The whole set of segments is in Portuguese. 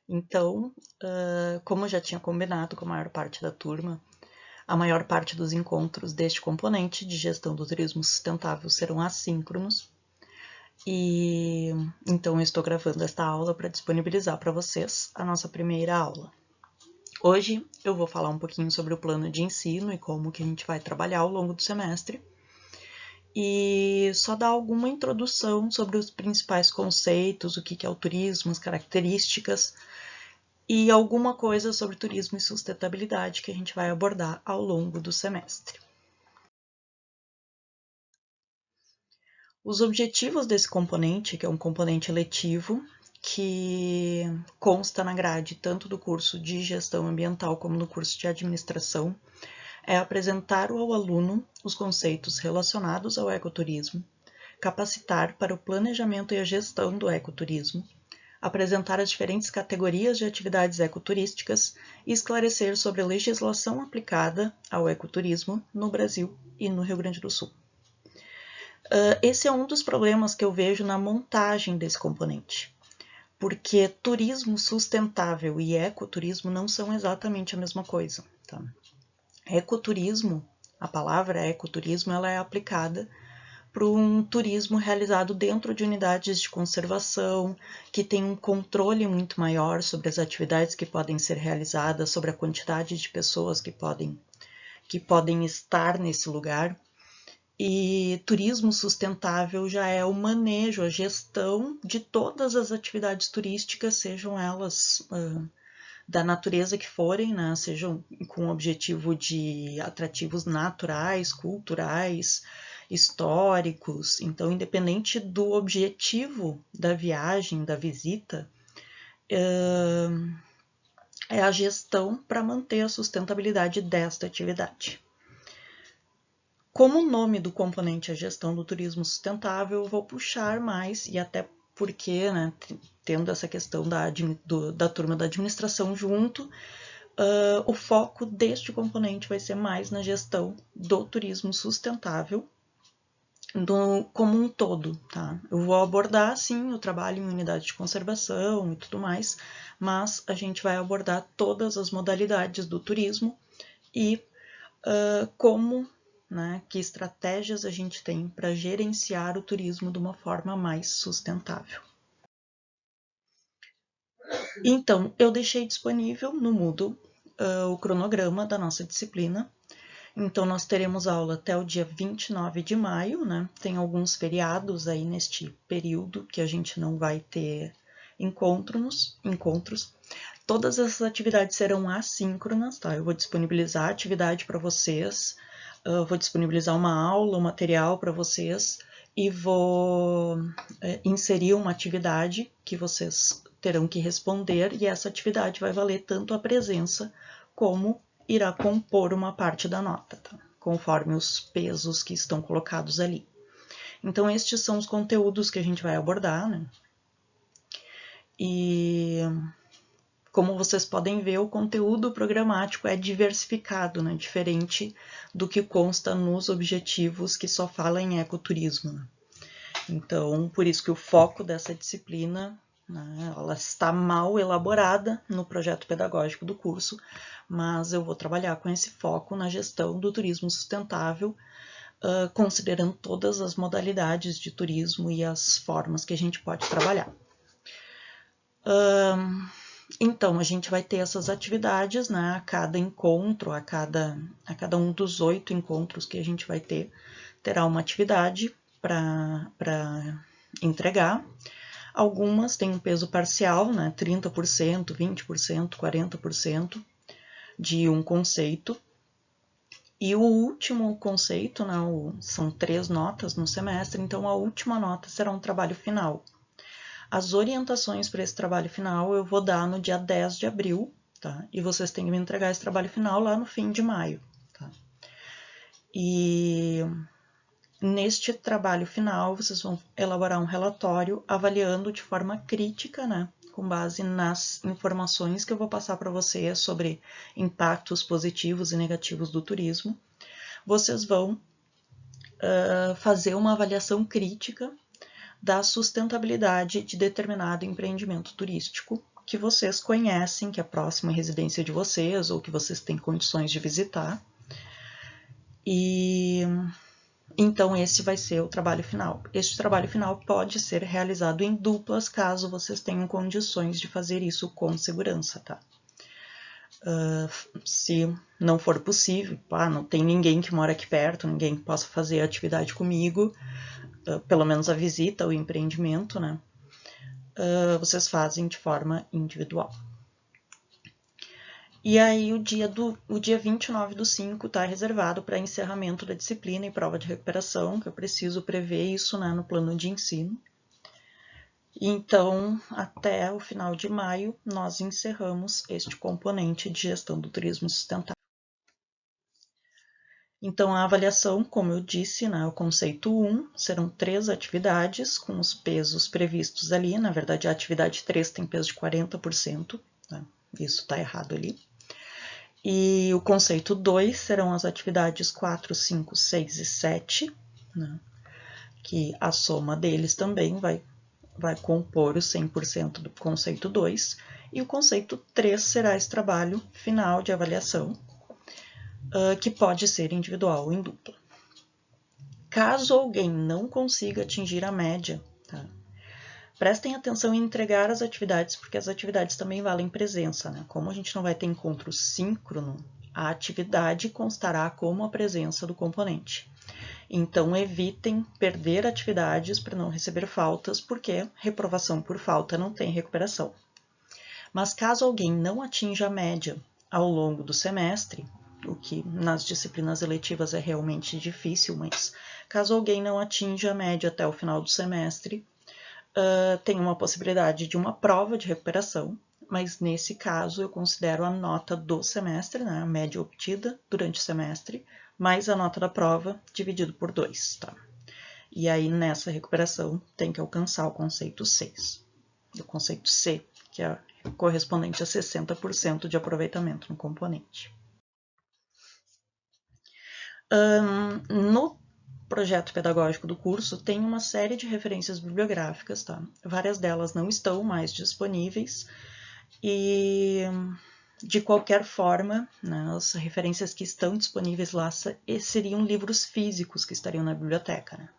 Então, como eu já tinha combinado com a maior parte da turma, a maior parte dos encontros deste componente de gestão do turismo sustentável serão assíncronos. E então eu estou gravando esta aula para disponibilizar para vocês a nossa primeira aula. Hoje eu vou falar um pouquinho sobre o plano de ensino e como que a gente vai trabalhar ao longo do semestre. E só dar alguma introdução sobre os principais conceitos, o que é o turismo, as características e alguma coisa sobre turismo e sustentabilidade que a gente vai abordar ao longo do semestre. Os objetivos desse componente, que é um componente eletivo, que consta na grade tanto do curso de gestão ambiental como do curso de administração, é apresentar ao aluno os conceitos relacionados ao ecoturismo, capacitar para o planejamento e a gestão do ecoturismo, apresentar as diferentes categorias de atividades ecoturísticas e esclarecer sobre a legislação aplicada ao ecoturismo no Brasil e no Rio Grande do Sul. Esse é um dos problemas que eu vejo na montagem desse componente, porque turismo sustentável e ecoturismo não são exatamente a mesma coisa. Tá? Ecoturismo, a palavra ecoturismo, ela é aplicada para um turismo realizado dentro de unidades de conservação, que tem um controle muito maior sobre as atividades que podem ser realizadas, sobre a quantidade de pessoas que podem estar nesse lugar. E turismo sustentável já é o manejo, a gestão de todas as atividades turísticas, sejam elas da natureza que forem, né? Sejam com o objetivo de atrativos naturais, culturais, históricos. Então, independente do objetivo da viagem, da visita, é a gestão para manter a sustentabilidade desta atividade. Como o nome do componente é gestão do turismo sustentável, eu vou puxar mais, e até porque, né, tendo essa questão da turma da administração junto, o foco deste componente vai ser mais na gestão do turismo sustentável como um todo, tá? Eu vou abordar, sim, o trabalho em unidade de conservação e tudo mais, mas a gente vai abordar todas as modalidades do turismo e como, né, que estratégias a gente tem para gerenciar o turismo de uma forma mais sustentável. Então, eu deixei disponível no Moodle o cronograma da nossa disciplina. Então, nós teremos aula até o dia 29 de maio, né? Tem alguns feriados aí neste período que a gente não vai ter encontros. Todas essas atividades serão assíncronas, tá? Eu vou disponibilizar a atividade para vocês, vou disponibilizar uma aula, um material para vocês e vou inserir uma atividade que vocês terão que responder, e essa atividade vai valer tanto a presença como irá compor uma parte da nota, tá? Conforme os pesos que estão colocados ali. Então, estes são os conteúdos que a gente vai abordar, né? E como vocês podem ver, o conteúdo programático é diversificado, né? Diferente do que consta nos objetivos que só fala em ecoturismo. Né? Então, por isso que o foco dessa disciplina, né, ela está mal elaborada no projeto pedagógico do curso, mas eu vou trabalhar com esse foco na gestão do turismo sustentável, considerando todas as modalidades de turismo e as formas que a gente pode trabalhar. Então, a gente vai ter essas atividades, né, a cada encontro, a cada um dos 8 encontros que a gente vai ter, terá uma atividade para entregar. Algumas têm um peso parcial, né, 30%, 20%, 40% de um conceito. E o último conceito, né, são 3 notas no semestre, então a última nota será um trabalho final. As orientações para esse trabalho final eu vou dar no dia 10 de abril, tá? E vocês têm que me entregar esse trabalho final lá no fim de maio, tá? E neste trabalho final, vocês vão elaborar um relatório avaliando de forma crítica, né? Com base nas informações que eu vou passar para vocês sobre impactos positivos e negativos do turismo. Vocês vão fazer uma avaliação crítica da sustentabilidade de determinado empreendimento turístico que vocês conhecem, que é próximo à residência de vocês ou que vocês têm condições de visitar. E então esse vai ser o trabalho final. Este trabalho final pode ser realizado em duplas, caso vocês tenham condições de fazer isso com segurança, tá? Se não for possível, não tem ninguém que mora aqui perto, ninguém que possa fazer a atividade comigo, pelo menos a visita, o empreendimento, né? Vocês fazem de forma individual. E aí o dia 29/5 está reservado para encerramento da disciplina e prova de recuperação, que eu preciso prever isso, né, no plano de ensino. Então, até o final de maio, nós encerramos este componente de gestão do turismo sustentável. Então, a avaliação, como eu disse, né, o conceito 1, serão 3 atividades com os pesos previstos ali. Na verdade, a atividade 3 tem peso de 40%, né? Isso está errado ali. E o conceito 2 serão as atividades 4, 5, 6 e 7, né? Que a soma deles também vai compor o 100% do conceito 2. E o conceito 3 será esse trabalho final de avaliação, que pode ser individual ou em dupla. Caso alguém não consiga atingir a média, tá? Prestem atenção em entregar as atividades, porque as atividades também valem presença, né? Como a gente não vai ter encontro síncrono, a atividade constará como a presença do componente. Então, evitem perder atividades para não receber faltas, porque reprovação por falta não tem recuperação. Mas caso alguém não atinja a média ao longo do semestre, o que nas disciplinas eletivas é realmente difícil, mas caso alguém não atinja a média até o final do semestre, tem uma possibilidade de uma prova de recuperação, mas nesse caso eu considero a nota do semestre, né, a média obtida durante o semestre, mais a nota da prova dividido por 2, tá? E aí nessa recuperação tem que alcançar o conceito 6, o conceito C, que é correspondente a 60% de aproveitamento no componente. No projeto pedagógico do curso tem uma série de referências bibliográficas, tá? Várias delas não estão mais disponíveis e, de qualquer forma, né, as referências que estão disponíveis lá seriam livros físicos que estariam na biblioteca, né?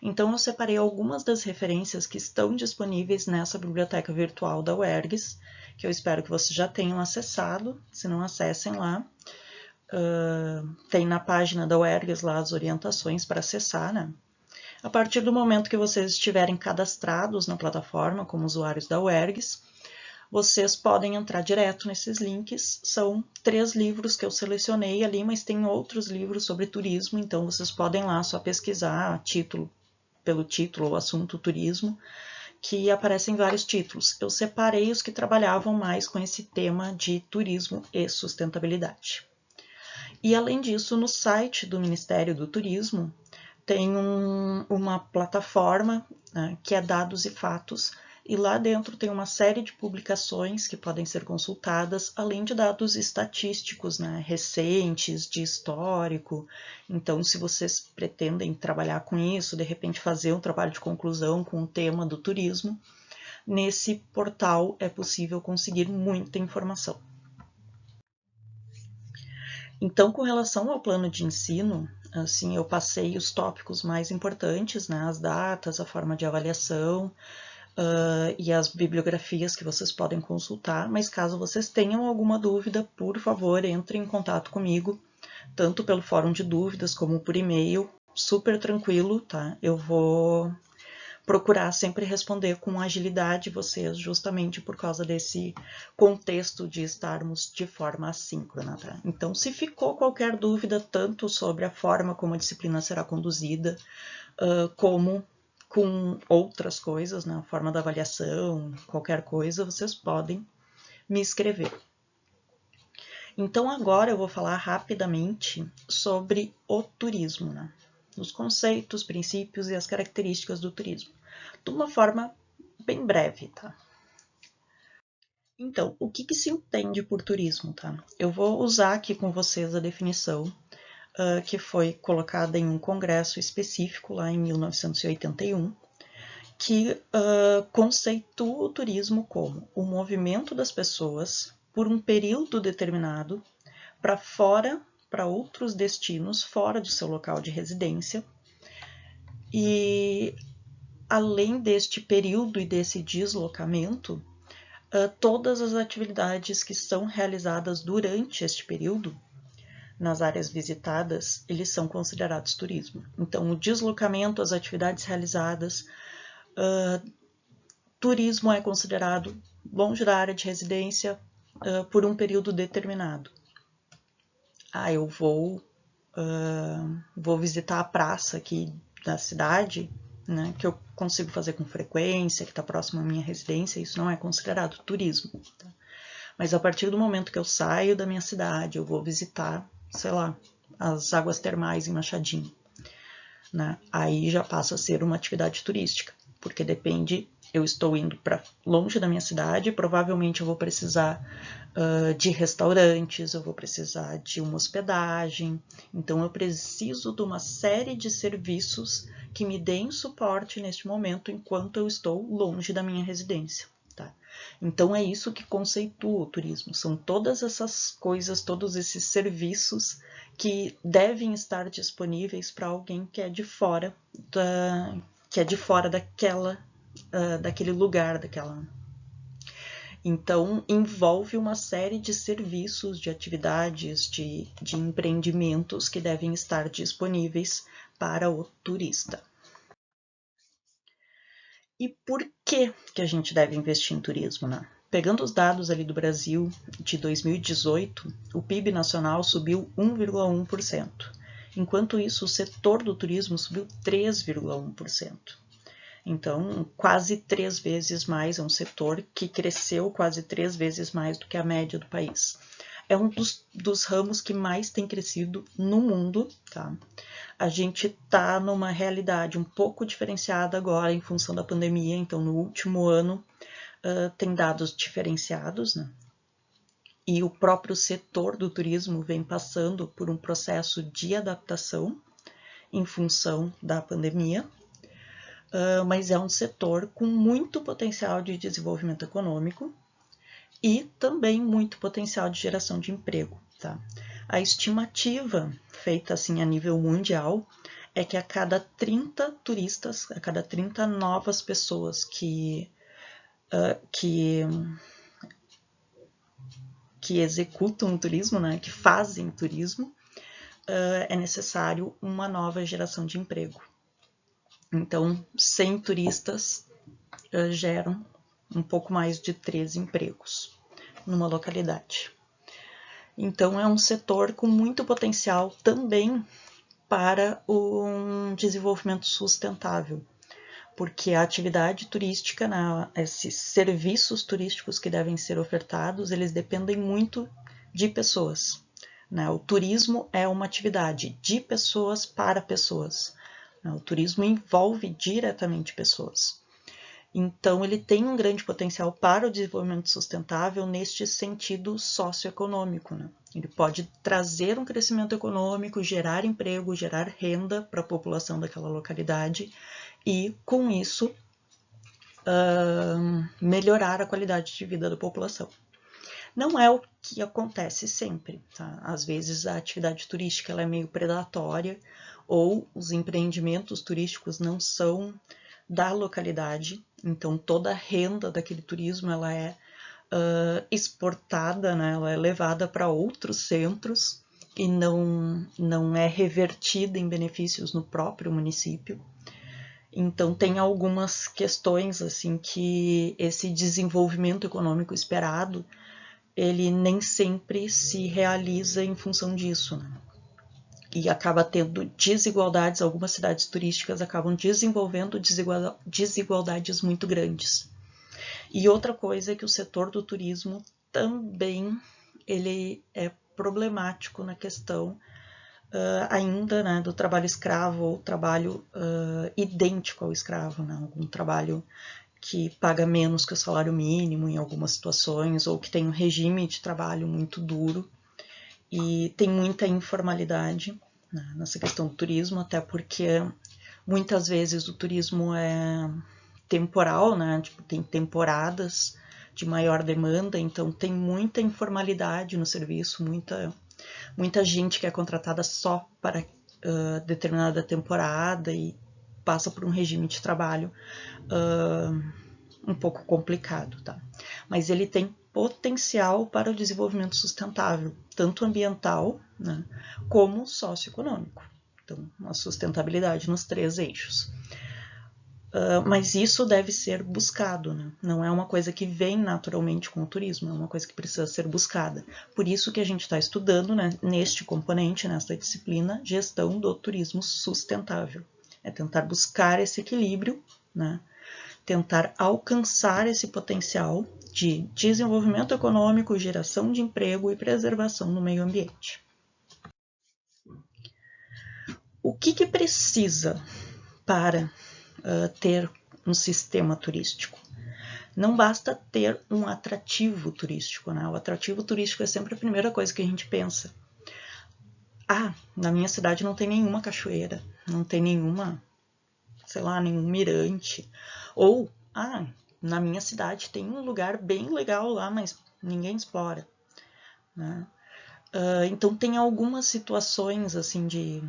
Então, eu separei algumas das referências que estão disponíveis nessa biblioteca virtual da UERGS, que eu espero que vocês já tenham acessado. Se não, acessem lá. Tem na página da UERGS lá as orientações para acessar, né? A partir do momento que vocês estiverem cadastrados na plataforma como usuários da UERGS, vocês podem entrar direto nesses links. São 3 livros que eu selecionei ali, mas tem outros livros sobre turismo, então vocês podem lá só pesquisar pelo título ou assunto turismo, que aparecem vários títulos. Eu separei os que trabalhavam mais com esse tema de turismo e sustentabilidade. E além disso, no site do Ministério do Turismo tem uma plataforma, né, que é Dados e Fatos, e lá dentro tem uma série de publicações que podem ser consultadas, além de dados estatísticos, né, recentes, de histórico. Então, se vocês pretendem trabalhar com isso, de repente fazer um trabalho de conclusão com o tema do turismo, nesse portal é possível conseguir muita informação. Então, com relação ao plano de ensino, assim, eu passei os tópicos mais importantes, né, as datas, a forma de avaliação e as bibliografias que vocês podem consultar, mas caso vocês tenham alguma dúvida, por favor, entrem em contato comigo, tanto pelo fórum de dúvidas como por e-mail, super tranquilo, tá? Eu vou procurar sempre responder com agilidade vocês, justamente por causa desse contexto de estarmos de forma assíncrona, tá? Então, se ficou qualquer dúvida, tanto sobre a forma como a disciplina será conduzida, como com outras coisas, né, a forma da avaliação, qualquer coisa, vocês podem me escrever. Então, agora eu vou falar rapidamente sobre o turismo, né? Os conceitos, princípios e as características do turismo, de uma forma bem breve, tá? Então, o que se entende por turismo, tá? Eu vou usar aqui com vocês a definição que foi colocada em um congresso específico lá em 1981, que conceitua o turismo como o movimento das pessoas por um período determinado para fora, para outros destinos fora do seu local de residência. E além deste período e desse deslocamento, todas as atividades que são realizadas durante este período nas áreas visitadas, eles são considerados turismo. Então, o deslocamento, as atividades realizadas, turismo é considerado longe da área de residência por um período determinado. Eu vou visitar a praça aqui da cidade, né, que eu consigo fazer com frequência, que está próximo à minha residência, isso não é considerado turismo. Tá? Mas a partir do momento que eu saio da minha cidade, eu vou visitar, sei lá, as águas termais em Machadinho, né? Aí já passa a ser uma atividade turística, porque depende, eu estou indo para longe da minha cidade, provavelmente eu vou precisar de restaurantes, eu vou precisar de uma hospedagem, então eu preciso de uma série de serviços que me deem suporte neste momento enquanto eu estou longe da minha residência. Tá? Então é isso que conceitua o turismo, são todas essas coisas, todos esses serviços que devem estar disponíveis para alguém que é de fora daquele lugar, daquela. Então, envolve uma série de serviços, de atividades, de empreendimentos que devem estar disponíveis para o turista. E por que a gente deve investir em turismo, né? Pegando os dados ali do Brasil de 2018, o PIB nacional subiu 1,1%. Enquanto isso, o setor do turismo subiu 3,1%. Então, quase 3 vezes mais, é um setor que cresceu quase 3 vezes mais do que a média do país. É um dos ramos que mais tem crescido no mundo, tá? A gente está numa realidade um pouco diferenciada agora em função da pandemia, então no último ano tem dados diferenciados, né? E o próprio setor do turismo vem passando por um processo de adaptação em função da pandemia, mas é um setor com muito potencial de desenvolvimento econômico e também muito potencial de geração de emprego. Tá? A estimativa feita assim a nível mundial é que a cada 30 turistas, a cada 30 novas pessoas que executam o turismo, né, que fazem turismo, é necessário uma nova geração de emprego. Então, 100 turistas geram um pouco mais de 3 empregos numa localidade. Então, é um setor com muito potencial também para um desenvolvimento sustentável, porque a atividade turística, né, esses serviços turísticos que devem ser ofertados, eles dependem muito de pessoas. Né? O turismo é uma atividade de pessoas para pessoas. Né? O turismo envolve diretamente pessoas. Então, ele tem um grande potencial para o desenvolvimento sustentável neste sentido socioeconômico. Né? Ele pode trazer um crescimento econômico, gerar emprego, gerar renda para a população daquela localidade e, com isso, melhorar a qualidade de vida da população. Não é o que acontece sempre. Tá? Às vezes, a atividade turística ela é meio predatória ou os empreendimentos turísticos não são da localidade, então toda a renda daquele turismo ela é exportada, né? Ela é levada para outros centros e não é revertida em benefícios no próprio município. Então tem algumas questões assim que esse desenvolvimento econômico esperado ele nem sempre se realiza em função disso, né? E acaba tendo desigualdades, algumas cidades turísticas acabam desenvolvendo desigualdades muito grandes. E outra coisa é que o setor do turismo também ele é problemático na questão ainda né, do trabalho escravo ou trabalho idêntico ao escravo, né? Algum trabalho que paga menos que o salário mínimo em algumas situações ou que tem um regime de trabalho muito duro. E tem muita informalidade nessa questão do turismo, até porque muitas vezes o turismo temporal, né? Tipo, tem temporadas de maior demanda, então tem muita informalidade no serviço, muita gente que é contratada só para determinada temporada e passa por um regime de trabalho um pouco complicado, tá? Mas ele tem potencial para o desenvolvimento sustentável, tanto ambiental, né, como socioeconômico. Então, a sustentabilidade nos 3 eixos. Mas isso deve ser buscado, né? Não é uma coisa que vem naturalmente com o turismo, é uma coisa que precisa ser buscada. Por isso que a gente está estudando, né, neste componente, nesta disciplina, gestão do turismo sustentável. É tentar buscar esse equilíbrio, né? Tentar alcançar esse potencial de desenvolvimento econômico, geração de emprego e preservação no meio ambiente. O que precisa para ter um sistema turístico? Não basta ter um atrativo turístico, né? O atrativo turístico é sempre a primeira coisa que a gente pensa. Ah, na minha cidade não tem nenhuma cachoeira, não tem nenhuma, sei lá, nenhum mirante. Ou, na minha cidade tem um lugar bem legal lá, mas ninguém explora, né? Então tem algumas situações assim de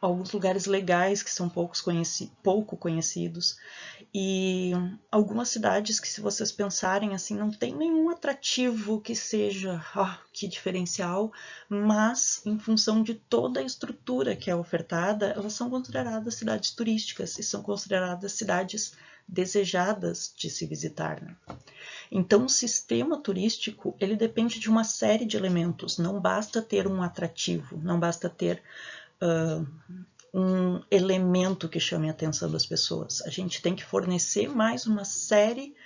alguns lugares legais que são pouco conhecidos e algumas cidades que, se vocês pensarem assim, não tem nenhum atrativo que seja que diferencial, mas em função de toda a estrutura que é ofertada, elas são consideradas cidades turísticas e são consideradas cidades desejadas de se visitar, né? Então, o sistema turístico, ele depende de uma série de elementos, não basta ter um atrativo, não basta ter um elemento que chame a atenção das pessoas. A gente tem que fornecer mais uma série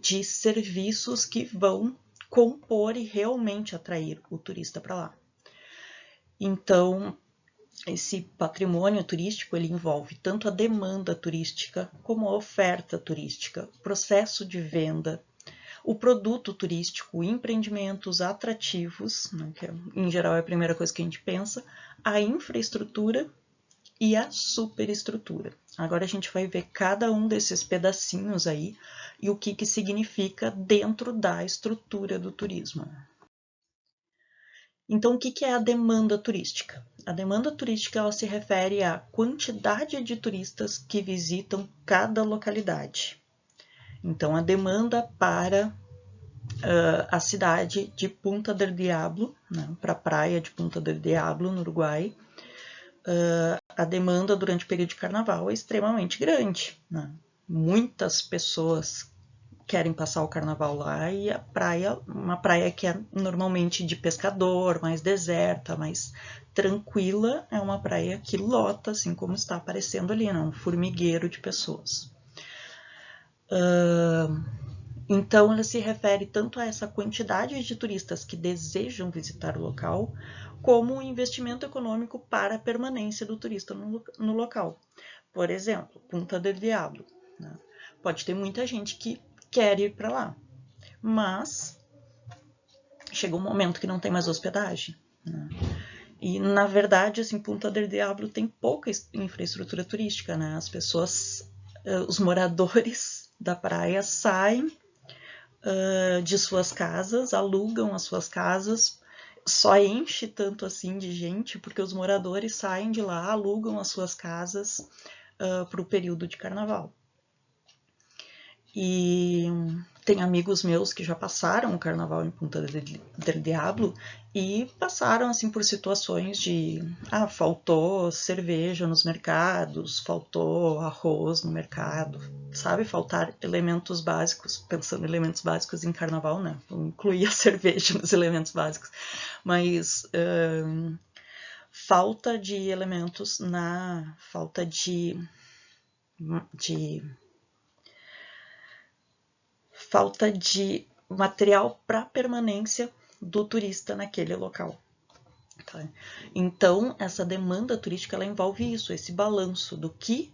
de serviços que vão compor e realmente atrair o turista para lá. Então, esse patrimônio turístico, ele envolve tanto a demanda turística como a oferta turística, o processo de venda, o produto turístico, empreendimentos atrativos, né, que em geral é a primeira coisa que a gente pensa, a infraestrutura e a superestrutura. Agora a gente vai ver cada um desses pedacinhos aí e o que significa dentro da estrutura do turismo. Então, o que é a demanda turística? A demanda turística, ela se refere à quantidade de turistas que visitam cada localidade. Então, a demanda para a cidade de Punta del Diablo, né, para a praia de Punta del Diablo, no Uruguai, a demanda durante o período de carnaval é extremamente grande, né? Muitas pessoas querem passar o carnaval lá e a praia, uma praia que é normalmente de pescador, mais deserta, mais tranquila, é uma praia que lota, assim como está aparecendo ali, né? Um formigueiro de pessoas. Então, ela se refere tanto a essa quantidade de turistas que desejam visitar o local, como o investimento econômico para a permanência do turista no local. Por exemplo, Punta del Diablo, né? Pode ter muita gente que quer ir para lá, mas chega um momento que não tem mais hospedagem, né? E, na verdade, assim, Punta del Diablo tem pouca infraestrutura turística, né? As pessoas, os moradores da praia saem de suas casas, alugam as suas casas, só enche tanto assim de gente porque os moradores saem de lá, alugam as suas casas para o período de carnaval. E tem amigos meus que já passaram o carnaval em Punta del Diablo e passaram assim por situações de faltou cerveja nos mercados, faltou arroz no mercado, sabe? Faltar elementos básicos, pensando em elementos básicos em carnaval, né? Vou incluir a cerveja nos elementos básicos, mas falta de elementos falta de material para permanência do turista naquele local. Tá? Então, essa demanda turística ela envolve isso, esse balanço do que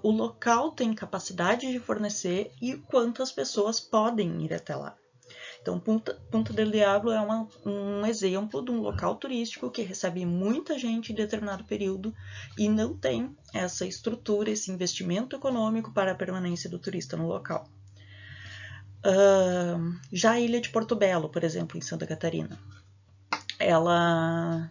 o local tem capacidade de fornecer e quantas pessoas podem ir até lá. Então, Punta del Diablo é um exemplo de um local turístico que recebe muita gente em determinado período e não tem essa estrutura, esse investimento econômico para a permanência do turista no local. Já a ilha de Porto Belo, por exemplo, em Santa Catarina, ela,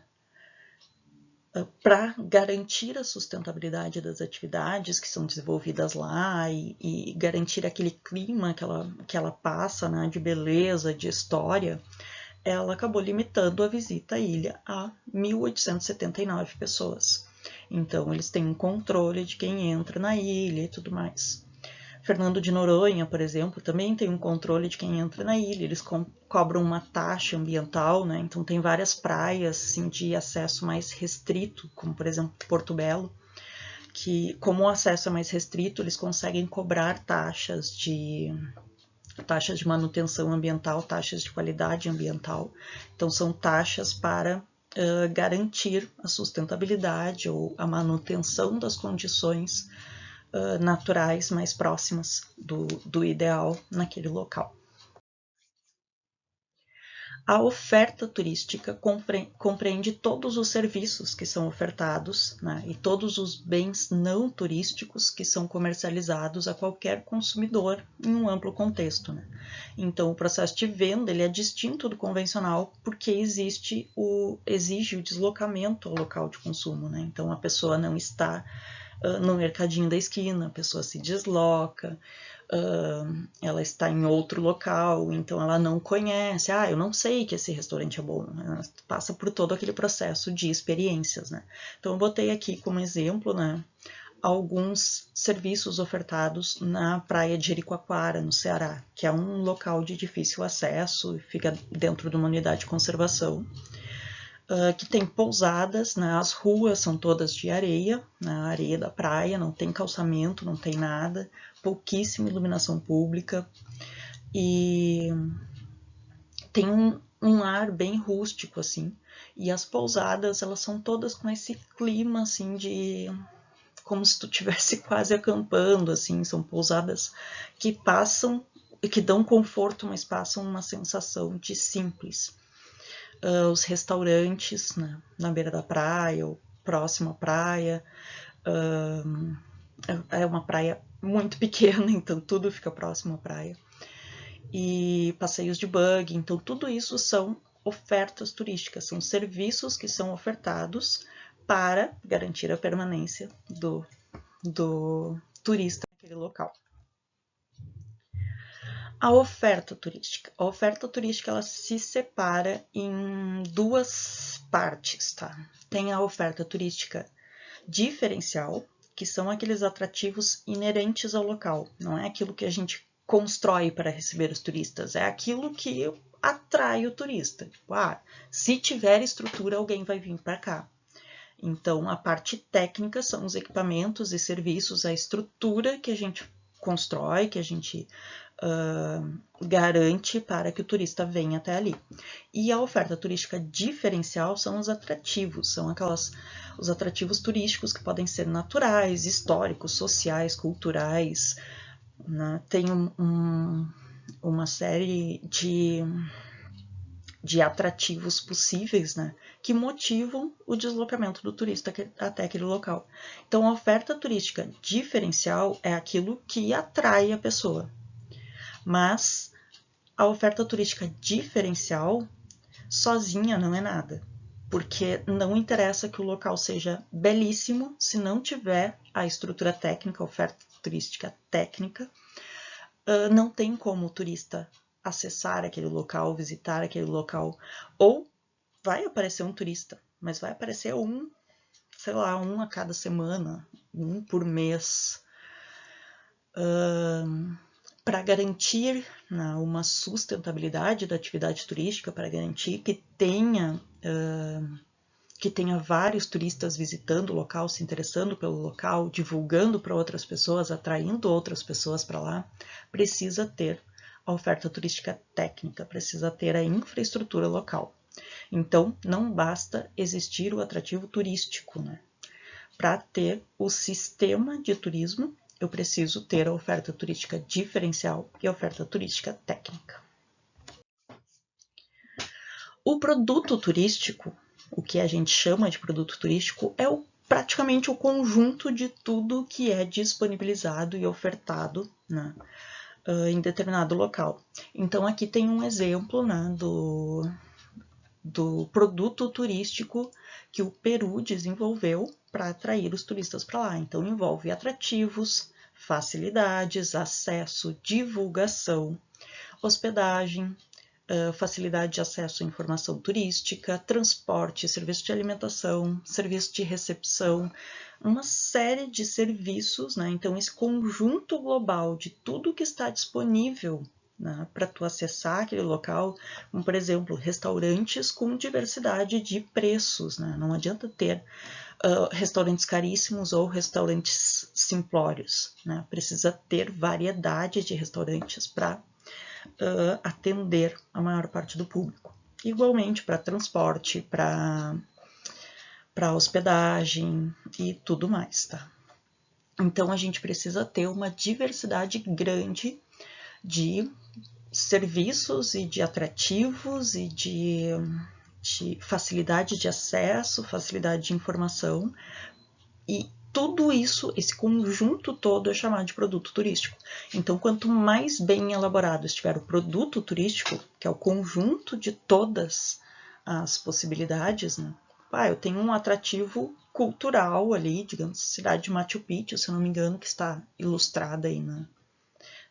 para garantir a sustentabilidade das atividades que são desenvolvidas lá e garantir aquele clima que ela passa, né, de beleza, de história, ela acabou limitando a visita à ilha a 1.879 pessoas. Então, eles têm um controle de quem entra na ilha e tudo mais. Fernando de Noronha, por exemplo, também tem um controle de quem entra na ilha. Eles cobram uma taxa ambiental, né? Então tem várias praias assim, de acesso mais restrito, como por exemplo Porto Belo, que como o acesso é mais restrito, eles conseguem cobrar taxas de manutenção ambiental, taxas de qualidade ambiental. Então são taxas para garantir a sustentabilidade ou a manutenção das condições naturais mais próximas do ideal naquele local. A oferta turística compreende todos os serviços que são ofertados, né, e todos os bens não turísticos que são comercializados a qualquer consumidor em um amplo contexto. Né. Então, o processo de venda ele é distinto do convencional porque exige o deslocamento ao local de consumo. Né. Então, a pessoa não está no mercadinho da esquina, a pessoa se desloca, ela está em outro local, então ela não conhece, eu não sei que esse restaurante é bom, ela passa por todo aquele processo de experiências, né? Então eu botei aqui como exemplo, né, alguns serviços ofertados na praia de Jericoacoara, no Ceará, que é um local de difícil acesso, fica dentro de uma unidade de conservação, que tem pousadas, né? As ruas são todas de areia, na areia da praia, não tem calçamento, não tem nada, pouquíssima iluminação pública e tem um ar bem rústico, assim, e as pousadas, elas são todas com esse clima, assim, de como se tu estivesse quase acampando, assim, são pousadas que passam, que dão conforto, mas passam uma sensação de simples. Os restaurantes, né, na beira da praia ou próximo à praia. É uma praia muito pequena, então tudo fica próximo à praia. E passeios de buggy, então tudo isso são ofertas turísticas, são serviços que são ofertados para garantir a permanência do turista naquele local. A oferta turística. A oferta turística ela se separa em duas partes, tá? Tem a oferta turística diferencial, que são aqueles atrativos inerentes ao local. Não é aquilo que a gente constrói para receber os turistas, é aquilo que atrai o turista. Tipo, se tiver estrutura, alguém vai vir para cá. Então, a parte técnica são os equipamentos e serviços, a estrutura que a gente constrói, que a gente garante para que o turista venha até ali. E a oferta turística diferencial são os atrativos, são os atrativos turísticos que podem ser naturais, históricos, sociais, culturais. Né? Tem uma série de atrativos possíveis, né, que motivam o deslocamento do turista até aquele local. Então, a oferta turística diferencial é aquilo que atrai a pessoa. Mas a oferta turística diferencial sozinha não é nada, porque não interessa que o local seja belíssimo se não tiver a estrutura técnica, a oferta turística técnica, não tem como o turista acessar aquele local, visitar aquele local, ou vai aparecer um turista, mas vai aparecer um a cada semana, um por mês, para garantir uma sustentabilidade da atividade turística, para garantir que tenha vários turistas visitando o local, se interessando pelo local, divulgando para outras pessoas, atraindo outras pessoas para lá, precisa ter a oferta turística técnica, precisa ter a infraestrutura local. Então, não basta existir o atrativo turístico, né? Para ter o sistema de turismo, eu preciso ter a oferta turística diferencial e a oferta turística técnica. O produto turístico, o que a gente chama de produto turístico, é praticamente o conjunto de tudo que é disponibilizado e ofertado, né, em determinado local. Então, aqui tem um exemplo, né, do produto turístico que o Peru desenvolveu para atrair os turistas para lá. Então, envolve atrativos, facilidades, acesso, divulgação, hospedagem, facilidade de acesso à informação turística, transporte, serviço de alimentação, serviço de recepção, uma série de serviços, né? Então, esse conjunto global de tudo que está disponível, né, para tu acessar aquele local, como, por exemplo, restaurantes com diversidade de preços, né? Não adianta ter restaurantes caríssimos ou restaurantes simplórios, né? Precisa ter variedade de restaurantes para atender a maior parte do público. Igualmente para transporte, para hospedagem e tudo mais, tá? Então a gente precisa ter uma diversidade grande de serviços e de atrativos e de facilidade de acesso, facilidade de informação, e tudo isso, esse conjunto todo é chamado de produto turístico. Então, quanto mais bem elaborado estiver o produto turístico, que é o conjunto de todas as possibilidades, né? Eu tenho um atrativo cultural ali, digamos, cidade de Machu Picchu, se eu não me engano, que está ilustrada aí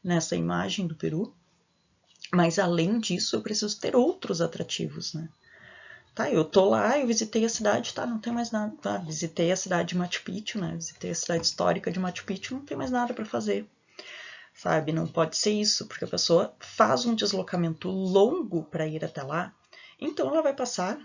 nessa imagem do Peru. Mas, além disso, eu preciso ter outros atrativos, né? Tá, eu tô lá, eu visitei a cidade, tá, não tem mais nada. Tá, visitei a cidade de Machu Picchu, né? Visitei a cidade histórica de Machu Picchu, não tem mais nada para fazer. Sabe, não pode ser isso, porque a pessoa faz um deslocamento longo para ir até lá, então ela vai passar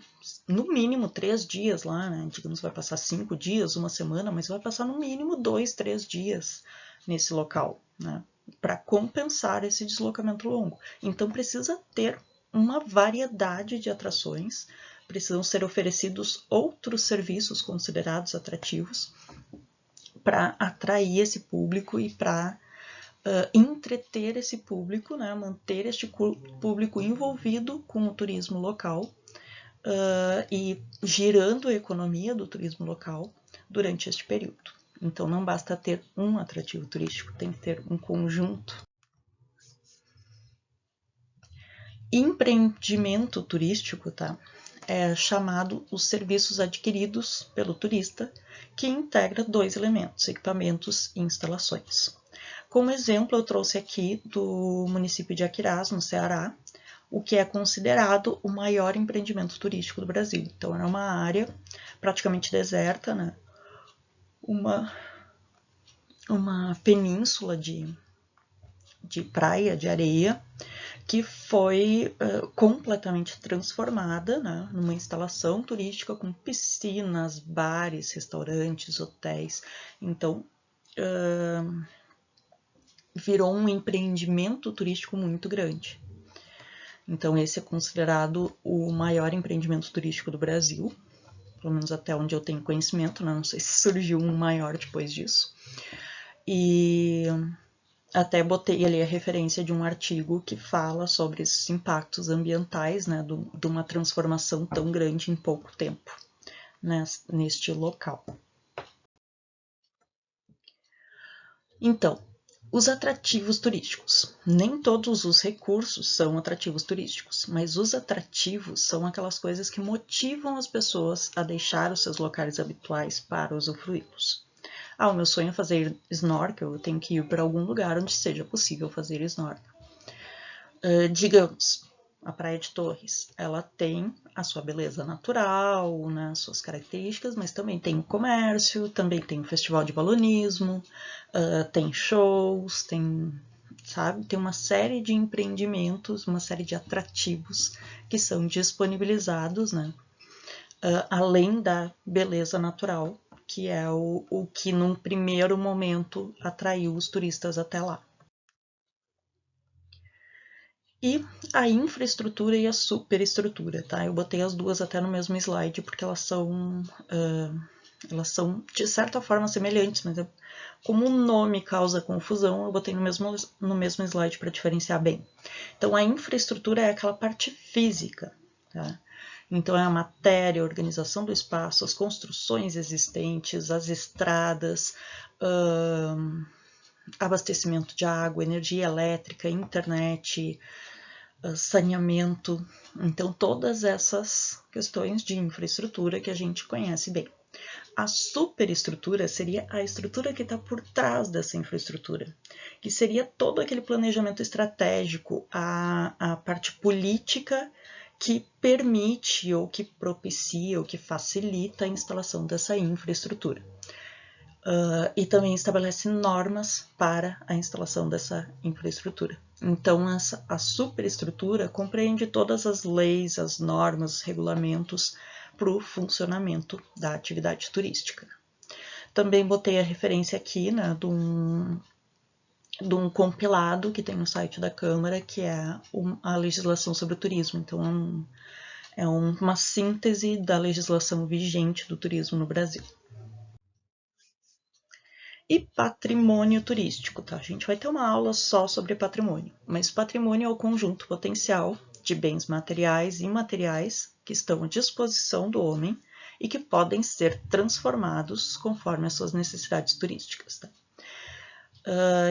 no mínimo 3 dias lá, né? Digamos, vai passar 5 dias, uma semana, mas vai passar no mínimo 2, 3 dias nesse local, né? Para compensar esse deslocamento longo. Então precisa ter uma variedade de atrações, precisam ser oferecidos outros serviços considerados atrativos para atrair esse público e para entreter esse público, né, manter este público envolvido com o turismo local e girando a economia do turismo local durante este período. Então não basta ter um atrativo turístico, tem que ter um conjunto. Empreendimento turístico, tá? É chamado os serviços adquiridos pelo turista, que integra 2 elementos, equipamentos e instalações. Como exemplo, eu trouxe aqui do município de Aquirás, no Ceará, o que é considerado o maior empreendimento turístico do Brasil. Então, é uma área praticamente deserta, né? Uma península de praia, de areia, que foi completamente transformada, né, numa instalação turística com piscinas, bares, restaurantes, hotéis. Então, virou um empreendimento turístico muito grande. Então, esse é considerado o maior empreendimento turístico do Brasil, pelo menos até onde eu tenho conhecimento, né? Não sei se surgiu um maior depois disso. E até botei ali a referência de um artigo que fala sobre esses impactos ambientais, né, de uma transformação tão grande em pouco tempo, né, neste local. Então, os atrativos turísticos. Nem todos os recursos são atrativos turísticos, mas os atrativos são aquelas coisas que motivam as pessoas a deixar os seus locais habituais para usufruí-los. O meu sonho é fazer snorkel, eu tenho que ir para algum lugar onde seja possível fazer snorkel. Digamos, a Praia de Torres, ela tem a sua beleza natural, né, suas características, mas também tem o comércio, também tem o festival de balonismo, tem shows, tem uma série de empreendimentos, uma série de atrativos que são disponibilizados, né, além da beleza natural, que é o que num primeiro momento atraiu os turistas até lá. E a infraestrutura e a superestrutura, tá? Eu botei as duas até no mesmo slide, porque elas são de certa forma semelhantes, mas como o nome causa confusão, eu botei no mesmo slide para diferenciar bem. Então, a infraestrutura é aquela parte física, tá? Então, é a matéria, a organização do espaço, as construções existentes, as estradas, abastecimento de água, energia elétrica, internet, saneamento. Então, todas essas questões de infraestrutura que a gente conhece bem. A superestrutura seria a estrutura que está por trás dessa infraestrutura, que seria todo aquele planejamento estratégico, a parte política que permite ou que propicia ou que facilita a instalação dessa infraestrutura. E também estabelece normas para a instalação dessa infraestrutura. Então, a superestrutura compreende todas as leis, as normas, os regulamentos para o funcionamento da atividade turística. Também botei a referência aqui, né, de um compilado que tem no site da Câmara, que é a legislação sobre o turismo. Então, é uma síntese da legislação vigente do turismo no Brasil. E patrimônio turístico, tá? A gente vai ter uma aula só sobre patrimônio, mas patrimônio é o conjunto potencial de bens materiais e imateriais que estão à disposição do homem e que podem ser transformados conforme as suas necessidades turísticas, tá?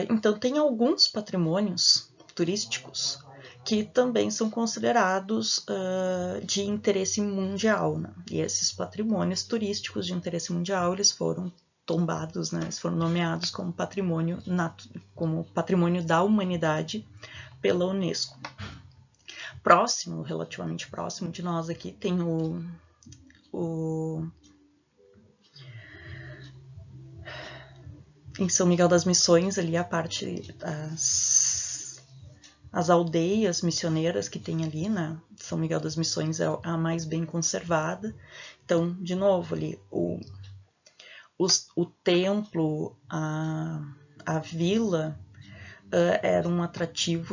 Então, tem alguns patrimônios turísticos que também são considerados de interesse mundial, né? E esses patrimônios turísticos de interesse mundial, eles foram tombados, né? Eles foram nomeados como patrimônio da humanidade pela Unesco. Relativamente próximo de nós aqui, tem em São Miguel das Missões, ali a parte as aldeias missioneiras que tem ali, né? São Miguel das Missões é a mais bem conservada. Então, de novo, ali o templo, a vila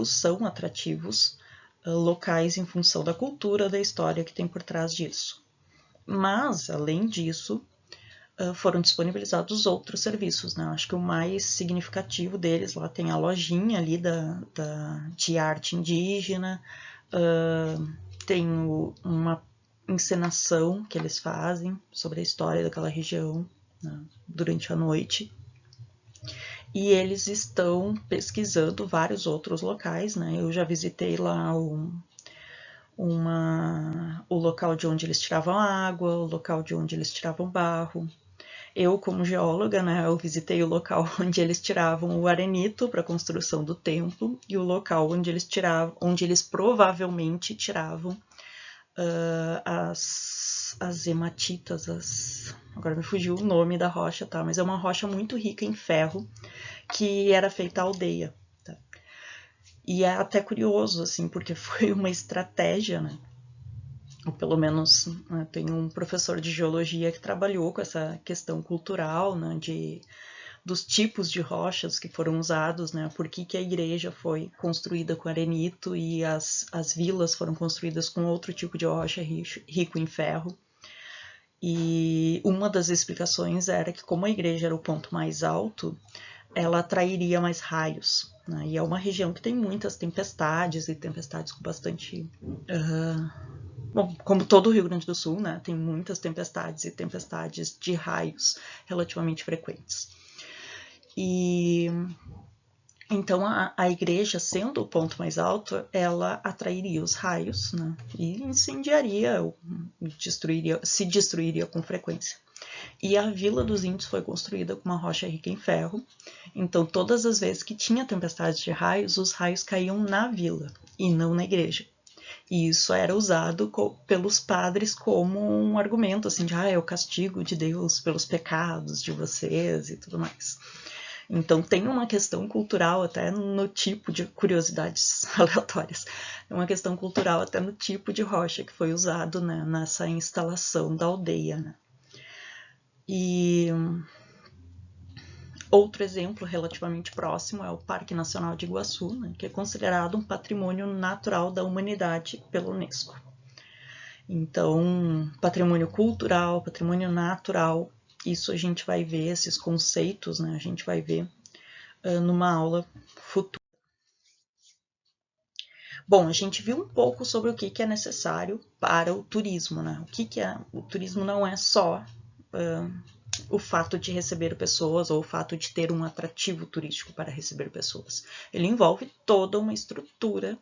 são atrativos locais em função da cultura, da história que tem por trás disso. Mas, além disso, foram disponibilizados outros serviços, né? Acho que o mais significativo deles, lá tem a lojinha ali de arte indígena, tem uma encenação que eles fazem sobre a história daquela região, né, durante a noite. E eles estão pesquisando vários outros locais, né? Eu já visitei lá o local de onde eles tiravam água, o local de onde eles tiravam barro. Eu, como geóloga, né, eu visitei o local onde eles tiravam o arenito para a construção do templo e o local onde eles provavelmente tiravam as hematitas, agora me fugiu o nome da rocha, tá? Mas é uma rocha muito rica em ferro que era feita à aldeia, tá? E é até curioso, assim, porque foi uma estratégia, né? Ou pelo menos tem um professor de geologia que trabalhou com essa questão cultural, né, dos tipos de rochas que foram usados, né, por que a igreja foi construída com arenito e as vilas foram construídas com outro tipo de rocha rico em ferro. E uma das explicações era que, como a igreja era o ponto mais alto, ela atrairia mais raios, né, e é uma região que tem muitas tempestades, e tempestades com bastante... Bom, como todo o Rio Grande do Sul, né, tem muitas tempestades e tempestades de raios relativamente frequentes. E então a igreja, sendo o ponto mais alto, ela atrairia os raios, né, e incendiaria, se destruiria com frequência. E a Vila dos Índios foi construída com uma rocha rica em ferro, então todas as vezes que tinha tempestade de raios, os raios caíam na vila e não na igreja. E isso era usado pelos padres como um argumento, assim, de é o castigo de Deus pelos pecados de vocês e tudo mais. Então tem uma questão cultural até no tipo de curiosidades aleatórias, uma questão cultural até no tipo de rocha que foi usado, né, nessa instalação da aldeia, né. E outro exemplo relativamente próximo é o Parque Nacional de Iguaçu, né, que é considerado um patrimônio natural da humanidade pela Unesco. Então, patrimônio cultural, patrimônio natural, isso a gente vai ver, esses conceitos, né, a gente vai ver numa aula futura. Bom, a gente viu um pouco sobre o que é necessário para o turismo, né? O turismo não é só o fato de receber pessoas ou o fato de ter um atrativo turístico para receber pessoas. Ele envolve toda uma estrutura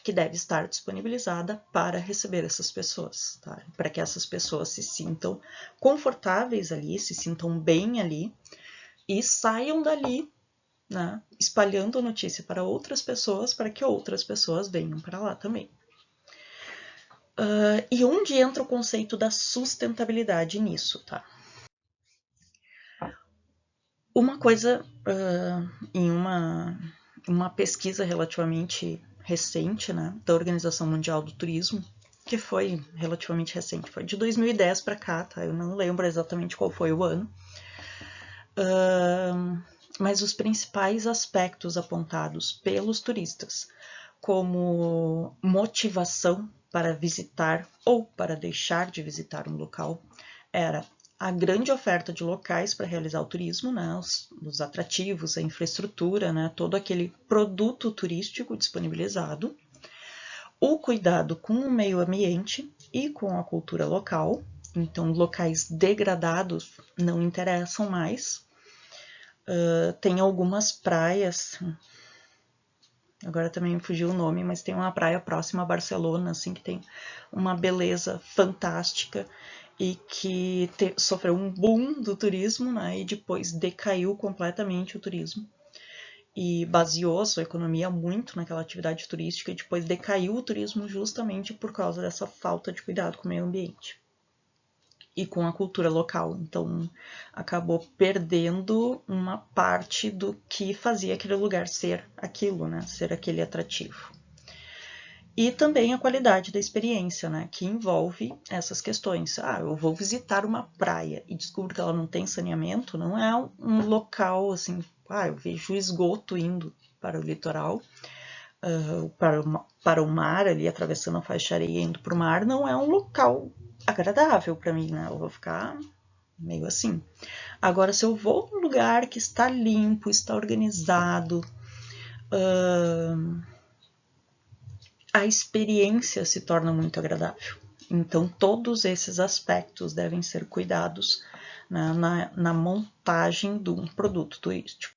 que deve estar disponibilizada para receber essas pessoas, tá? Para que essas pessoas se sintam confortáveis ali, se sintam bem ali e saiam dali, né, espalhando a notícia para outras pessoas, para que outras pessoas venham para lá também. E onde entra o conceito da sustentabilidade nisso, tá? Uma coisa, em uma pesquisa relativamente recente, né, da Organização Mundial do Turismo, que foi relativamente recente, foi de 2010 para cá, tá? Eu não lembro exatamente qual foi o ano. Mas os principais aspectos apontados pelos turistas como motivação para visitar ou para deixar de visitar um local era a grande oferta de locais para realizar o turismo, né, os atrativos, a infraestrutura, né, todo aquele produto turístico disponibilizado, o cuidado com o meio ambiente e com a cultura local. Então, locais degradados não interessam mais. Tem algumas praias, agora também me fugiu o nome, mas tem uma praia próxima a Barcelona, assim, que tem uma beleza fantástica e que sofreu um boom do turismo, né, e depois decaiu completamente o turismo e baseou a sua economia muito naquela atividade turística e depois decaiu o turismo justamente por causa dessa falta de cuidado com o meio ambiente e com a cultura local. Então, acabou perdendo uma parte do que fazia aquele lugar ser aquilo, né? Ser aquele atrativo. E também a qualidade da experiência, né? Que envolve essas questões. Eu vou visitar uma praia e descubro que ela não tem saneamento, não é um local assim, eu vejo esgoto indo para o litoral, para o mar, ali atravessando a faixa de areia indo para o mar, não é um local agradável para mim, né? Eu vou ficar meio assim. Agora, se eu vou num lugar que está limpo, está organizado, a experiência se torna muito agradável. Então, todos esses aspectos devem ser cuidados na montagem de um produto turístico.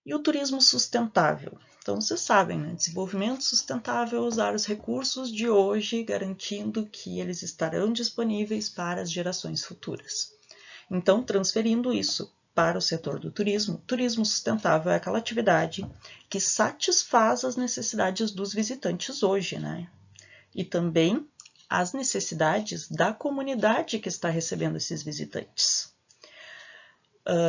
E o turismo sustentável? Então, vocês sabem, né? Desenvolvimento sustentável é usar os recursos de hoje, garantindo que eles estarão disponíveis para as gerações futuras. Então, transferindo isso para o setor do turismo, turismo sustentável é aquela atividade que satisfaz as necessidades dos visitantes hoje, né? E também as necessidades da comunidade que está recebendo esses visitantes.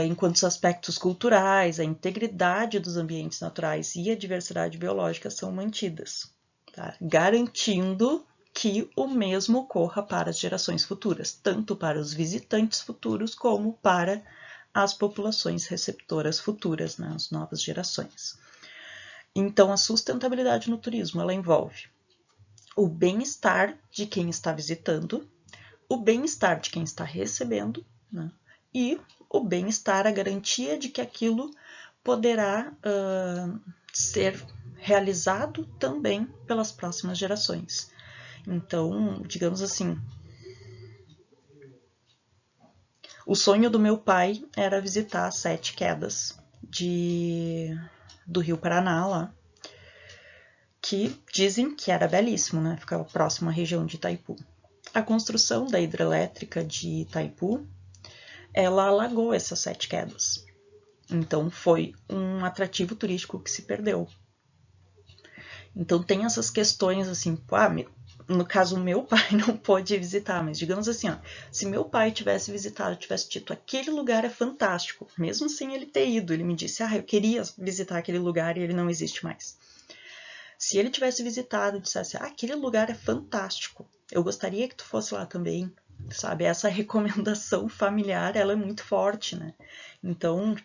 Enquanto os aspectos culturais, a integridade dos ambientes naturais e a diversidade biológica são mantidas, tá? Garantindo que o mesmo ocorra para as gerações futuras, tanto para os visitantes futuros como para as populações receptoras futuras, né, as novas gerações. Então, a sustentabilidade no turismo, ela envolve o bem-estar de quem está visitando, o bem-estar de quem está recebendo, né, e o bem-estar, a garantia de que aquilo poderá ser realizado também pelas próximas gerações. Então, digamos assim, o sonho do meu pai era visitar as 7 quedas do Rio Paraná lá, que dizem que era belíssimo, né? Ficava próximo à região de Itaipu. A construção da hidrelétrica de Itaipu, ela alagou essas 7 quedas. Então, foi um atrativo turístico que se perdeu. Então, tem essas questões assim, no caso, meu pai não pôde visitar, mas digamos assim, se meu pai tivesse visitado, tivesse dito, aquele lugar é fantástico, mesmo sem ele ter ido, ele me disse, eu queria visitar aquele lugar e ele não existe mais. Se ele tivesse visitado e dissesse, aquele lugar é fantástico, eu gostaria que tu fosse lá também, sabe? Essa recomendação familiar, ela é muito forte, né? Então,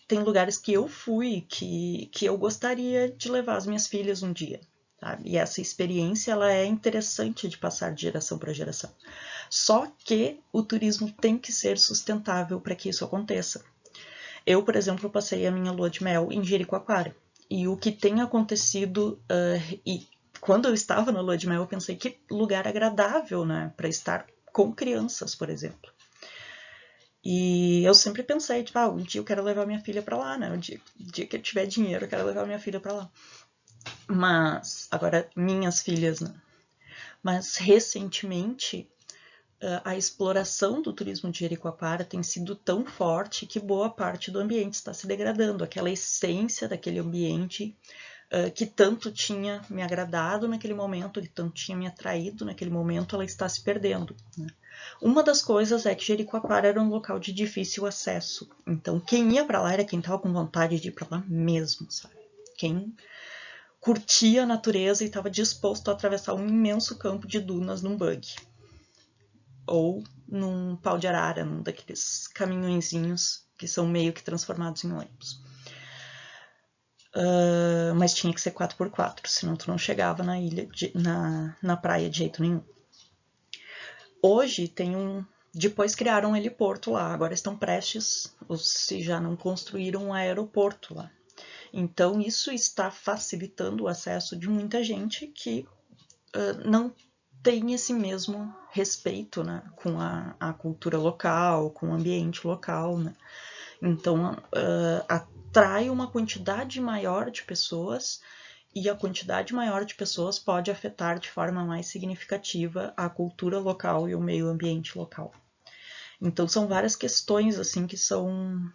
tem lugares que eu fui que eu gostaria de levar as minhas filhas um dia, sabe? E essa experiência, ela é interessante de passar de geração para geração. Só que o turismo tem que ser sustentável para que isso aconteça. Eu, por exemplo, passei a minha lua de mel em Jericoacoara. E o que tem acontecido, e quando eu estava na lua de mel, eu pensei que lugar agradável, né, para estar com crianças, por exemplo. E eu sempre pensei, tipo, um dia eu quero levar minha filha para lá, né? Um dia que eu tiver dinheiro, eu quero levar minha filha para lá. Mas, agora, minhas filhas, né? Mas, recentemente, a exploração do turismo de Jericoacoara tem sido tão forte que boa parte do ambiente está se degradando. Aquela essência daquele ambiente que tanto tinha me agradado naquele momento, que tanto tinha me atraído naquele momento, ela está se perdendo. Né? Uma das coisas é que Jericoacoara era um local de difícil acesso. Então, quem ia para lá era quem estava com vontade de ir para lá mesmo, sabe? Quem curtia a natureza e estava disposto a atravessar um imenso campo de dunas num buggy. Ou num pau de arara, num daqueles caminhõezinhos que são meio que transformados em ônibus. Mas tinha que ser 4x4, senão tu não chegava na ilha, na praia de jeito nenhum. Hoje tem depois criaram um heliporto lá, agora estão prestes, se já não construíram um aeroporto lá. Então isso está facilitando o acesso de muita gente que não tem esse mesmo respeito, né, com a cultura local, com o ambiente local, né. Então atrai uma quantidade maior de pessoas e a quantidade maior de pessoas pode afetar de forma mais significativa a cultura local e o meio ambiente local. Então são várias questões assim que são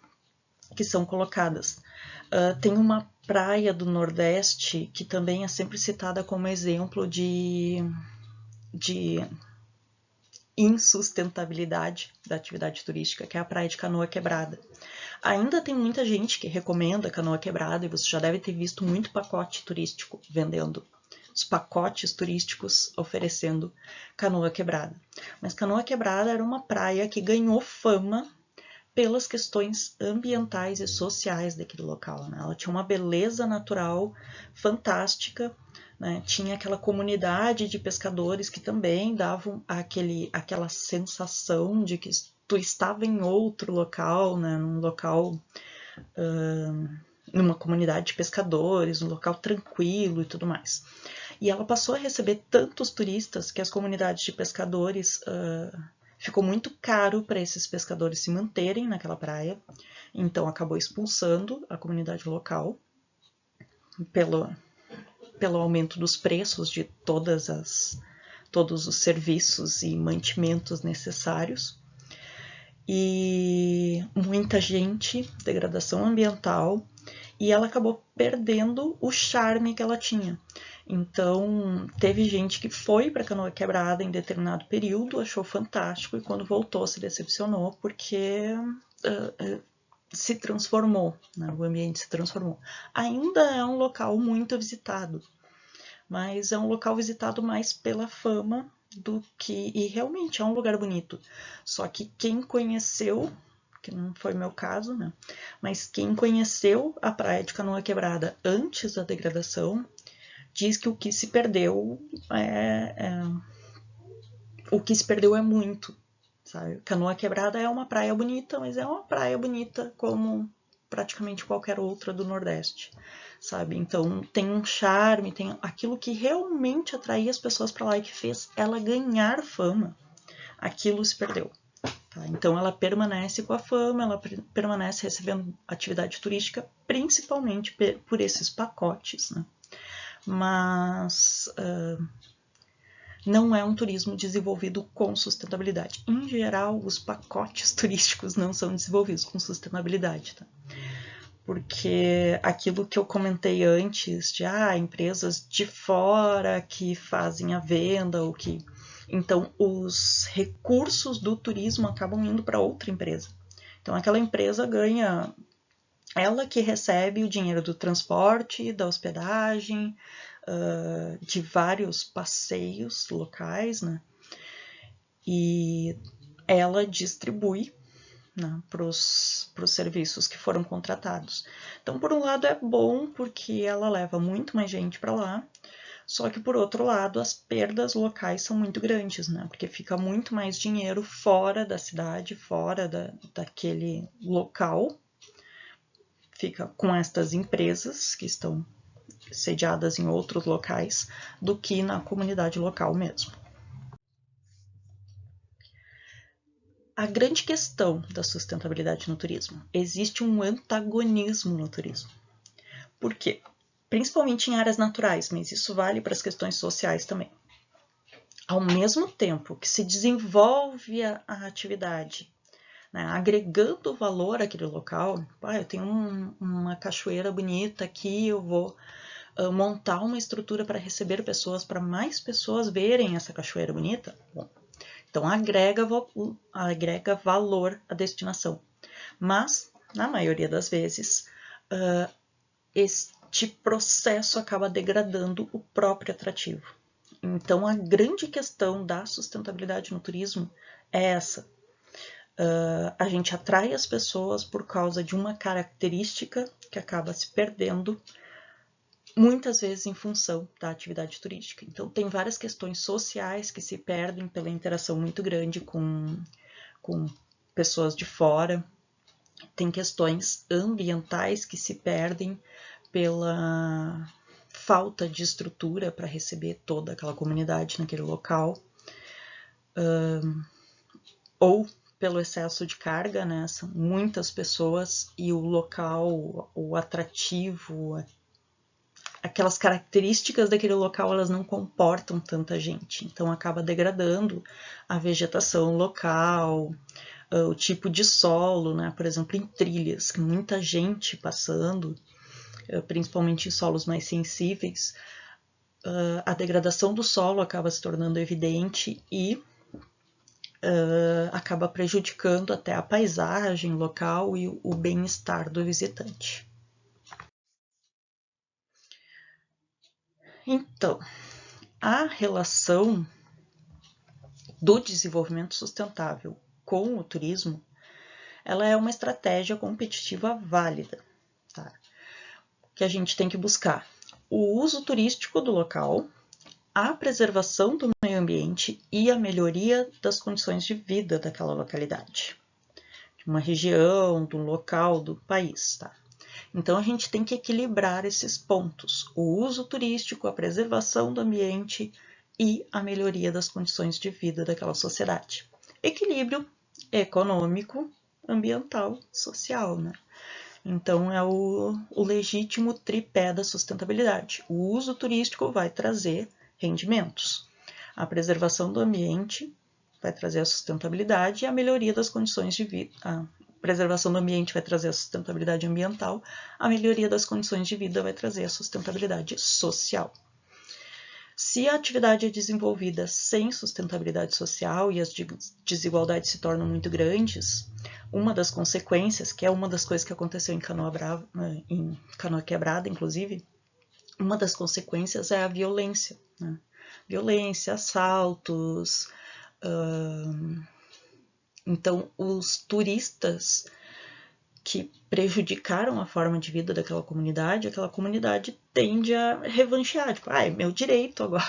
colocadas. Tem uma praia do Nordeste que também é sempre citada como exemplo de insustentabilidade da atividade turística, que é a praia de Canoa Quebrada. Ainda tem muita gente que recomenda Canoa Quebrada e você já deve ter visto muito pacote turístico vendendo os pacotes turísticos oferecendo Canoa Quebrada. Mas Canoa Quebrada era uma praia que ganhou fama pelas questões ambientais e sociais daquele local. Né? Ela tinha uma beleza natural fantástica, né? Tinha aquela comunidade de pescadores que também davam aquela sensação de que tu estava em outro local, né? Num local, numa comunidade de pescadores, um local tranquilo e tudo mais. E ela passou a receber tantos turistas que as comunidades de pescadores ficou muito caro para esses pescadores se manterem naquela praia, então acabou expulsando a comunidade local pelo aumento dos preços de todos os serviços e mantimentos necessários. E muita gente, degradação ambiental, e ela acabou perdendo o charme que ela tinha. Então, teve gente que foi para Canoa Quebrada em determinado período, achou fantástico, e quando voltou se decepcionou, porque se transformou, né? O ambiente se transformou. Ainda é um local muito visitado, mas é um local visitado mais pela fama do que... E realmente é um lugar bonito. Só que quem conheceu, que não foi meu caso, né? Mas quem conheceu a praia de Canoa Quebrada antes da degradação diz que o que se perdeu é muito, sabe? Canoa Quebrada é uma praia bonita, mas é uma praia bonita como praticamente qualquer outra do Nordeste, sabe? Então tem um charme, tem aquilo que realmente atraía as pessoas para lá e que fez ela ganhar fama. Aquilo se perdeu. Tá? Então ela permanece com a fama, ela permanece recebendo atividade turística, principalmente por esses pacotes, né? Mas não é um turismo desenvolvido com sustentabilidade. Em geral, os pacotes turísticos não são desenvolvidos com sustentabilidade, tá? Porque aquilo que eu comentei antes de empresas de fora que fazem a venda ou que... Então, os recursos do turismo acabam indo para outra empresa. Então, aquela empresa ganha... Ela que recebe o dinheiro do transporte, da hospedagem, de vários passeios locais, né? E ela distribui, né, para os serviços que foram contratados. Então, por um lado é bom porque ela leva muito mais gente para lá, só que por outro lado as perdas locais são muito grandes, né? Porque fica muito mais dinheiro fora da cidade, fora daquele local, fica com estas empresas que estão sediadas em outros locais do que na comunidade local mesmo. A grande questão da sustentabilidade no turismo, existe um antagonismo no turismo. Por quê? Principalmente em áreas naturais, mas isso vale para as questões sociais também. Ao mesmo tempo que se desenvolve a atividade, né, agregando valor àquele local, eu tenho uma cachoeira bonita aqui, eu vou montar uma estrutura para receber pessoas, para mais pessoas verem essa cachoeira bonita. Bom, então agrega valor à destinação. Mas, na maioria das vezes, este processo acaba degradando o próprio atrativo. Então, a grande questão da sustentabilidade no turismo é essa. A gente atrai as pessoas por causa de uma característica que acaba se perdendo, muitas vezes em função da atividade turística. Então, tem várias questões sociais que se perdem pela interação muito grande com pessoas de fora. Tem questões ambientais que se perdem pela falta de estrutura para receber toda aquela comunidade naquele local, ou pelo excesso de carga, né? São muitas pessoas e o local, o atrativo, aquelas características daquele local, elas não comportam tanta gente, então acaba degradando a vegetação local, o tipo de solo, né? Por exemplo, em trilhas, que muita gente passando, principalmente em solos mais sensíveis, a degradação do solo acaba se tornando evidente e acaba prejudicando até a paisagem local e o bem-estar do visitante. Então, a relação do desenvolvimento sustentável com o turismo, ela é uma estratégia competitiva válida, tá? Que a gente tem que buscar o uso turístico do local, a preservação do meio ambiente e a melhoria das condições de vida daquela localidade, de uma região, do local, do país, tá? Então a gente tem que equilibrar esses pontos, o uso turístico, a preservação do ambiente e a melhoria das condições de vida daquela sociedade. Equilíbrio econômico, ambiental, social, né? Então é o legítimo tripé da sustentabilidade. O uso turístico vai trazer rendimentos. A preservação do ambiente vai trazer a sustentabilidade e a melhoria das condições de vida. A preservação do ambiente vai trazer a sustentabilidade ambiental, a melhoria das condições de vida vai trazer a sustentabilidade social. Se a atividade é desenvolvida sem sustentabilidade social e as desigualdades se tornam muito grandes, uma das consequências, que é uma das coisas que aconteceu em Canoa Quebrada, inclusive, uma das consequências é a violência, né? Violência, assaltos. Então, os turistas que prejudicaram a forma de vida daquela comunidade, aquela comunidade tende a revanchear, tipo, é meu direito agora,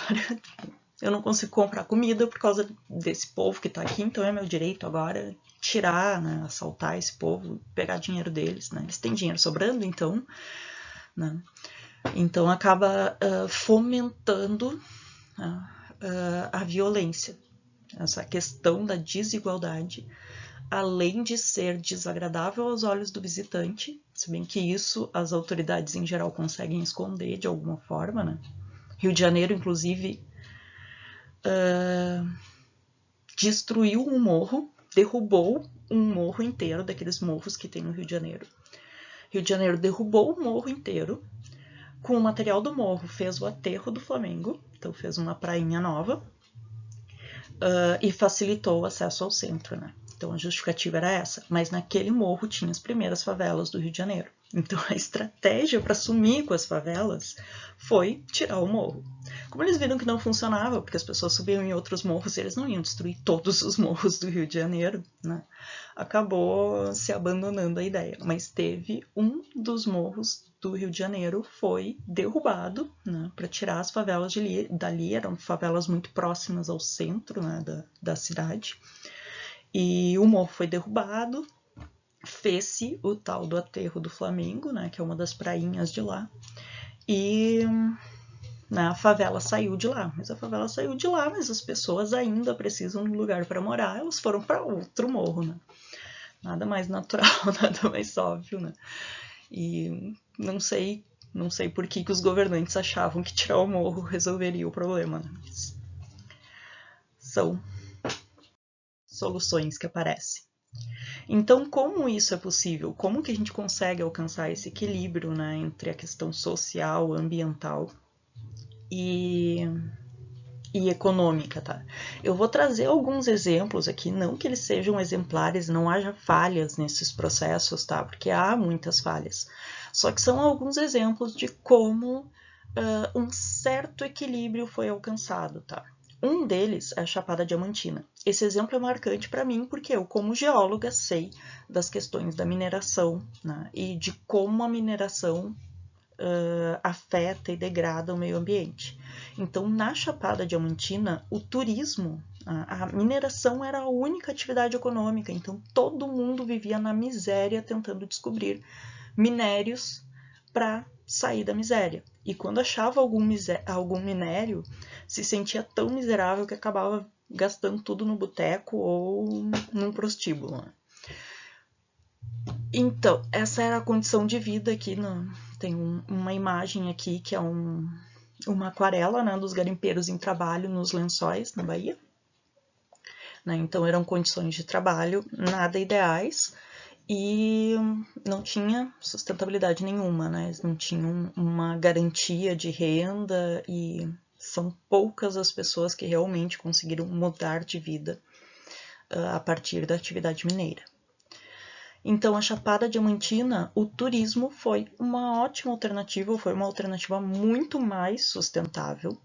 eu não consigo comprar comida por causa desse povo que tá aqui, então é meu direito agora tirar, né, assaltar esse povo, pegar dinheiro deles, né, eles têm dinheiro sobrando, então, né, então acaba fomentando a violência, essa questão da desigualdade, além de ser desagradável aos olhos do visitante, se bem que isso as autoridades em geral conseguem esconder de alguma forma, né? Rio de Janeiro, inclusive, destruiu um morro, derrubou um morro inteiro, daqueles morros que tem no Rio de Janeiro. Rio de Janeiro derrubou o morro inteiro, com o material do morro fez o aterro do Flamengo, então fez uma prainha nova, e facilitou o acesso ao centro, né? Então a justificativa era essa, mas naquele morro tinha as primeiras favelas do Rio de Janeiro. Então a estratégia para sumir com as favelas foi tirar o morro. Como eles viram que não funcionava, porque as pessoas subiam em outros morros, eles não iam destruir todos os morros do Rio de Janeiro, né? Acabou se abandonando a ideia, mas teve um dos morros do Rio de Janeiro foi derrubado, né, para tirar as favelas dali, eram favelas muito próximas ao centro, né, da cidade, e o morro foi derrubado, fez-se o tal do Aterro do Flamengo, né, que é uma das prainhas de lá, e a favela saiu de lá. Mas a favela saiu de lá, mas as pessoas ainda precisam de um lugar para morar, elas foram para outro morro, né? Nada mais natural, nada mais óbvio, né? E não sei por que os governantes achavam que tirar o morro resolveria o problema, né? Mas são soluções que aparecem. Então, como isso é possível? Como que a gente consegue alcançar esse equilíbrio, né, entre a questão social, ambiental e econômica, tá? Eu vou trazer alguns exemplos aqui, não que eles sejam exemplares, não haja falhas nesses processos, tá? Porque há muitas falhas. Só que são alguns exemplos de como um certo equilíbrio foi alcançado, tá? Um deles é a Chapada Diamantina. Esse exemplo é marcante para mim porque eu, como geóloga, sei das questões da mineração, né, e de como a mineração afeta e degrada o meio ambiente. Então, na Chapada Diamantina, o turismo, a mineração era a única atividade econômica, então todo mundo vivia na miséria tentando descobrir minérios para sair da miséria. E quando achava algum minério, se sentia tão miserável que acabava gastando tudo no boteco ou num prostíbulo. Então, essa era a condição de vida aqui. Tem uma imagem aqui que é uma aquarela, né, dos garimpeiros em trabalho nos Lençóis, na Bahia. Né, então, eram condições de trabalho nada ideais e não tinha sustentabilidade nenhuma, né? Eles não tinham uma garantia de renda e são poucas as pessoas que realmente conseguiram mudar de vida a partir da atividade mineira. Então, a Chapada Diamantina, o turismo foi uma ótima alternativa, foi uma alternativa muito mais sustentável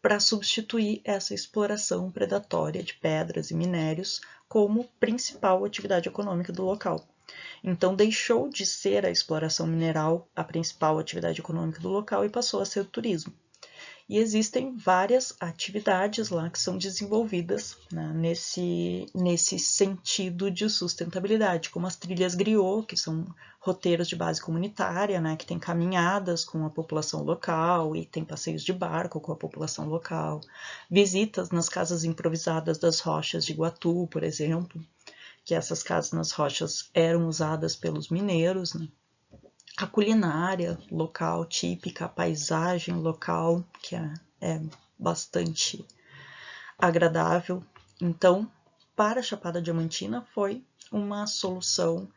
para substituir essa exploração predatória de pedras e minérios como principal atividade econômica do local. Então, deixou de ser a exploração mineral a principal atividade econômica do local e passou a ser o turismo. E existem várias atividades lá que são desenvolvidas, né, nesse sentido de sustentabilidade, como as trilhas griot, que são roteiros de base comunitária, né, que tem caminhadas com a população local e tem passeios de barco com a população local, visitas nas casas improvisadas das rochas de Iguatu, por exemplo, que essas casas nas rochas eram usadas pelos mineiros, né? A culinária local típica, a paisagem local, que é bastante agradável. Então, para a Chapada Diamantina foi uma solução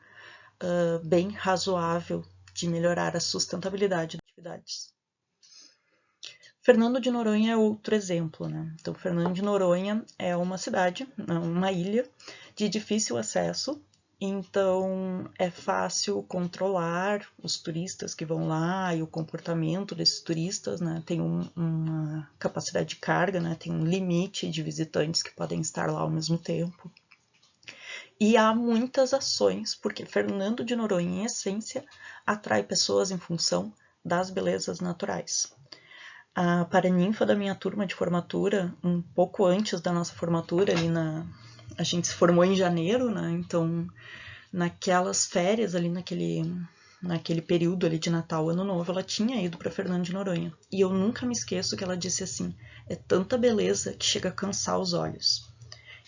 bem razoável de melhorar a sustentabilidade das atividades. Fernando de Noronha é outro exemplo, né? Então, Fernando de Noronha é uma cidade, uma ilha de difícil acesso. Então, é fácil controlar os turistas que vão lá e o comportamento desses turistas, né? Tem uma capacidade de carga, né? Tem um limite de visitantes que podem estar lá ao mesmo tempo. E há muitas ações, porque Fernando de Noronha, em essência, atrai pessoas em função das belezas naturais. A paraninfa da minha turma de formatura, um pouco antes da nossa formatura, a gente se formou em janeiro, né? Então, naquelas férias ali, naquele período ali de Natal, Ano Novo, ela tinha ido para Fernando de Noronha. E eu nunca me esqueço que ela disse assim, é tanta beleza que chega a cansar os olhos.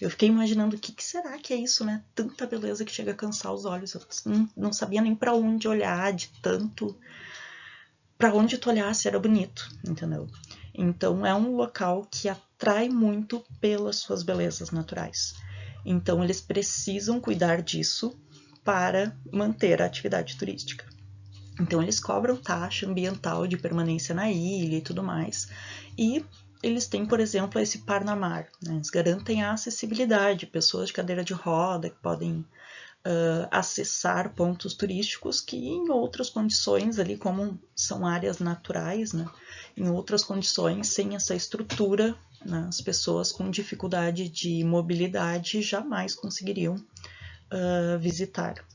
Eu fiquei imaginando o que será que é isso, né? Tanta beleza que chega a cansar os olhos. Eu não sabia nem para onde olhar de tanto... Para onde tu olhasse era bonito, entendeu? Então é um local que atrai muito pelas suas belezas naturais. Então eles precisam cuidar disso para manter a atividade turística. Então eles cobram taxa ambiental de permanência na ilha e tudo mais. E eles têm, por exemplo, esse Parnamar, né? Eles garantem a acessibilidade, pessoas de cadeira de roda que podem acessar pontos turísticos que em outras condições, ali como são áreas naturais, né, em outras condições, sem essa estrutura, né, as pessoas com dificuldade de mobilidade jamais conseguiriam visitar.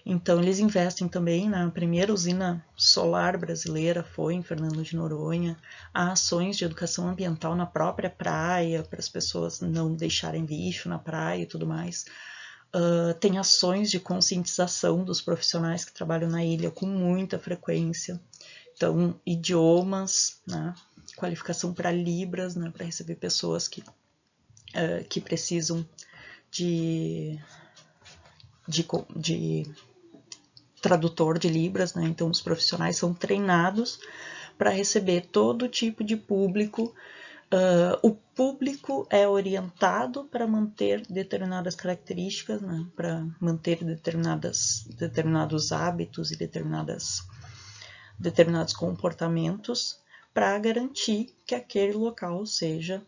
Então, eles investem também na primeira usina solar brasileira, foi em Fernando de Noronha, há ações de educação ambiental na própria praia, para as pessoas não deixarem lixo na praia e tudo mais. Tem ações de conscientização dos profissionais que trabalham na ilha com muita frequência. Então, idiomas, né? Qualificação para Libras, né? Para receber pessoas que precisam de tradutor de Libras, né? Então, os profissionais são treinados para receber todo tipo de público. O público é orientado para manter determinadas características, né? Para manter determinados hábitos e determinados comportamentos, para garantir que aquele local seja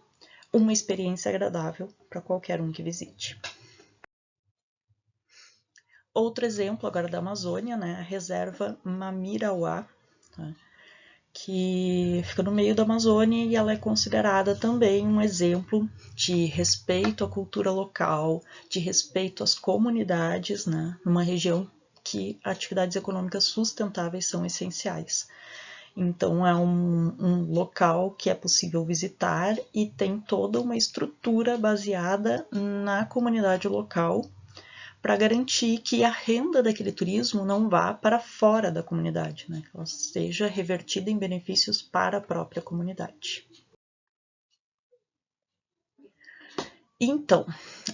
uma experiência agradável para qualquer um que visite. Outro exemplo agora da Amazônia, né, a reserva Mamirauá, tá, que fica no meio da Amazônia e ela é considerada também um exemplo de respeito à cultura local, de respeito às comunidades, né, numa região que atividades econômicas sustentáveis são essenciais. Então, é um local que é possível visitar e tem toda uma estrutura baseada na comunidade local para garantir que a renda daquele turismo não vá para fora da comunidade, né? Que ela seja revertida em benefícios para a própria comunidade. Então,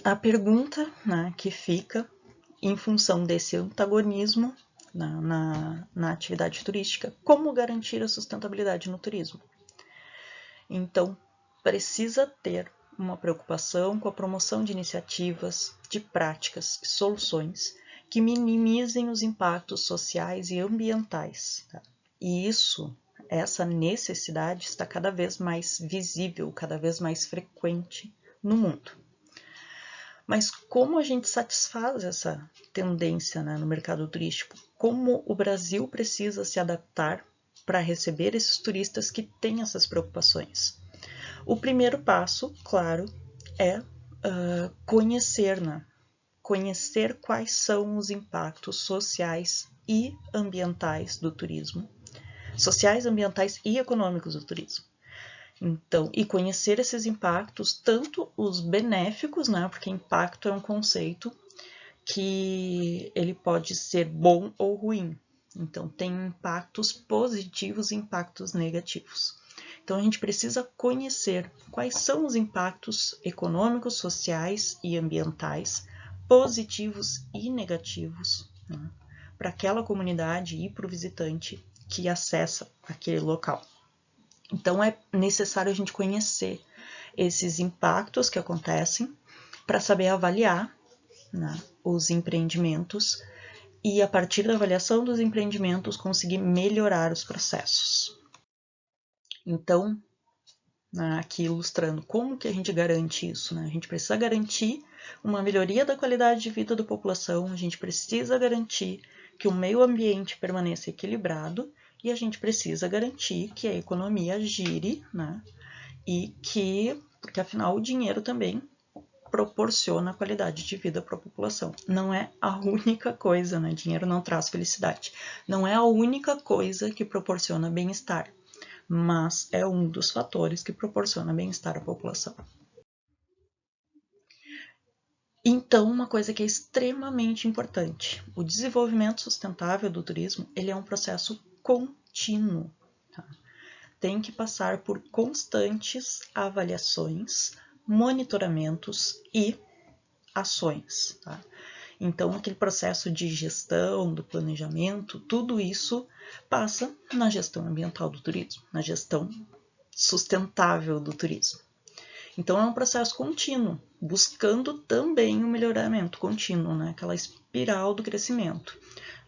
a pergunta, né, que fica em função desse antagonismo na atividade turística, como garantir a sustentabilidade no turismo? Então, precisa ter uma preocupação com a promoção de iniciativas, de práticas e soluções que minimizem os impactos sociais e ambientais. Tá? E essa necessidade está cada vez mais visível, cada vez mais frequente no mundo. Mas como a gente satisfaz essa tendência, né, no mercado turístico? Como o Brasil precisa se adaptar para receber esses turistas que têm essas preocupações? O primeiro passo, claro, é conhecer, né? Conhecer quais são os impactos sociais e ambientais do turismo, sociais, ambientais e econômicos do turismo. Então, e conhecer esses impactos, tanto os benéficos, né? Porque impacto é um conceito que ele pode ser bom ou ruim. Então, tem impactos positivos e impactos negativos. Então, a gente precisa conhecer quais são os impactos econômicos, sociais e ambientais, positivos e negativos, né, para aquela comunidade e para o visitante que acessa aquele local. Então, é necessário a gente conhecer esses impactos que acontecem para saber avaliar, né, os empreendimentos e, a partir da avaliação dos empreendimentos, conseguir melhorar os processos. Então, aqui ilustrando como que a gente garante isso, né? A gente precisa garantir uma melhoria da qualidade de vida da população, a gente precisa garantir que o meio ambiente permaneça equilibrado e a gente precisa garantir que a economia gire, né? Porque afinal o dinheiro também proporciona qualidade de vida para a população. Não é a única coisa, né? Dinheiro não traz felicidade. Não é a única coisa que proporciona bem-estar, mas é um dos fatores que proporciona bem-estar à população. Então, uma coisa que é extremamente importante, o desenvolvimento sustentável do turismo, ele é um processo contínuo. Tá? Tem que passar por constantes avaliações, monitoramentos e ações. Tá? Então, aquele processo de gestão, do planejamento, tudo isso passa na gestão ambiental do turismo, na gestão sustentável do turismo. Então, é um processo contínuo, buscando também o melhoramento contínuo, né? Aquela espiral do crescimento.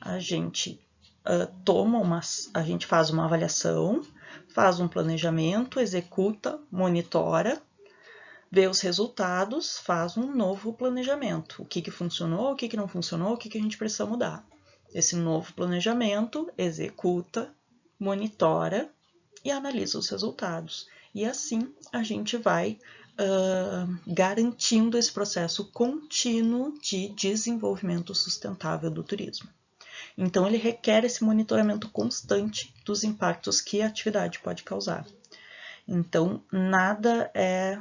A gente a gente faz uma avaliação, faz um planejamento, executa, monitora, vê os resultados, faz um novo planejamento. O que funcionou, o que não funcionou, o que a gente precisa mudar. Esse novo planejamento executa, monitora e analisa os resultados. E assim a gente vai garantindo esse processo contínuo de desenvolvimento sustentável do turismo. Então, ele requer esse monitoramento constante dos impactos que a atividade pode causar. Então, nada é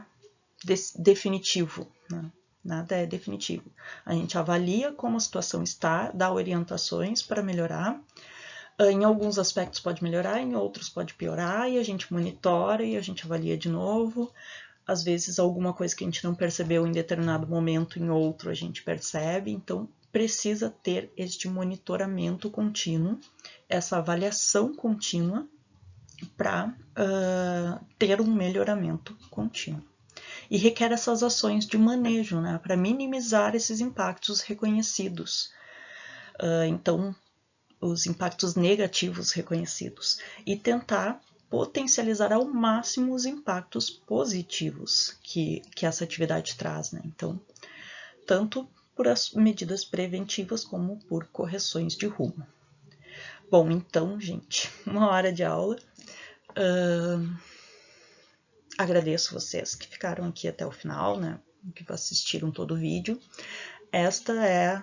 definitivo, né? nada é definitivo. A gente avalia como a situação está, dá orientações para melhorar. Em alguns aspectos pode melhorar, em outros pode piorar, e a gente monitora e a gente avalia de novo. Às vezes alguma coisa que a gente não percebeu em determinado momento, em outro a gente percebe, então precisa ter este monitoramento contínuo, essa avaliação contínua para ter um melhoramento contínuo. E requer essas ações de manejo, né, para minimizar esses impactos reconhecidos. Então, os impactos negativos reconhecidos e tentar potencializar ao máximo os impactos positivos que essa atividade traz, né? Então, tanto por as medidas preventivas como por correções de rumo. Bom, então, gente, 1 hora de aula. Agradeço vocês que ficaram aqui até o final, né? Que assistiram todo o vídeo. Esta é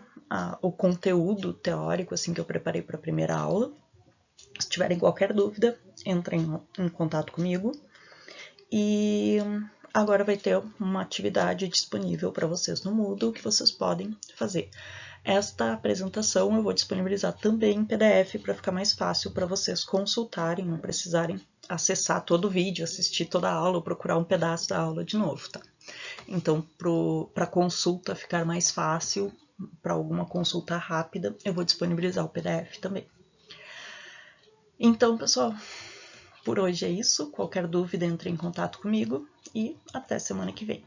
o conteúdo teórico assim que eu preparei para a primeira aula. Se tiverem qualquer dúvida, entrem em contato comigo. E agora vai ter uma atividade disponível para vocês no Moodle que vocês podem fazer. Esta apresentação eu vou disponibilizar também em PDF para ficar mais fácil para vocês consultarem, não precisarem acessar todo o vídeo, assistir toda a aula ou procurar um pedaço da aula de novo, tá? Então, para consulta ficar mais fácil, para alguma consulta rápida, eu vou disponibilizar o PDF também. Então, pessoal, por hoje é isso. Qualquer dúvida, entre em contato comigo e até semana que vem.